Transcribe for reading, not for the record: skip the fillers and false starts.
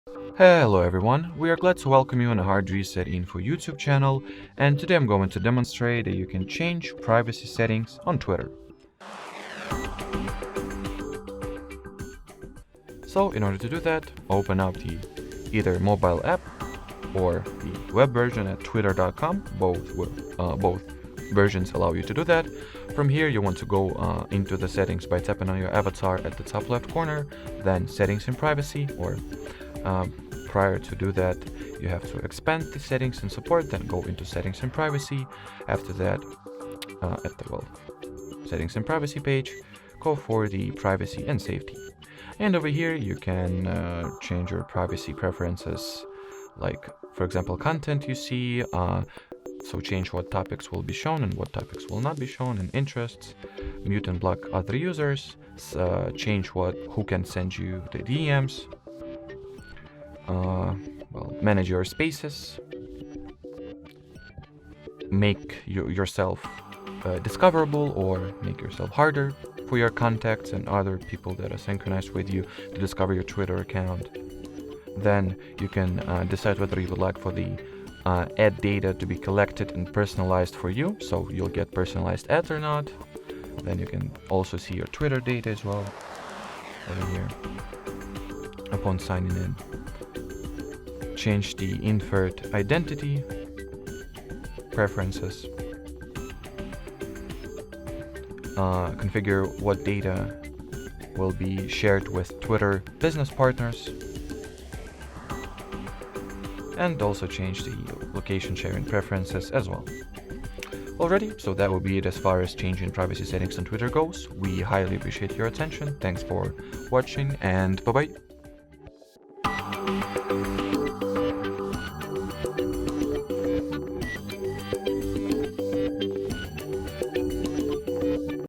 Hello everyone, we are glad to welcome you on the HardReset.Info YouTube channel, and today I'm going to demonstrate that you can change privacy settings on Twitter. So in order to do that, open up the either mobile app or the web version at twitter.com. Both versions allow you to do that. From here you want to go into the settings by tapping on your avatar at the top left corner, then settings and privacy, or prior to do that you have to expand the settings and support, then go into settings and privacy. After that at the settings and privacy page, go for the privacy and safety, and over here you can change your privacy preferences, like for example content you see, so change what topics will be shown and what topics will not be shown, and interests, mute and block other users, change who can send you the DMs, manage your spaces, make yourself discoverable or make yourself harder for your contacts and other people that are synchronized with you to discover your Twitter account. Then you can decide whether you would like for the ad data to be collected and personalized for you, so you'll get personalized ads or not. Then you can also see your Twitter data as well over here upon signing in. Change the invert identity preferences, configure what data will be shared with Twitter business partners, and also change the location sharing preferences as well. Alrighty, so that will be it as far as changing privacy settings on Twitter goes. We highly appreciate your attention. Thanks for watching, and bye bye.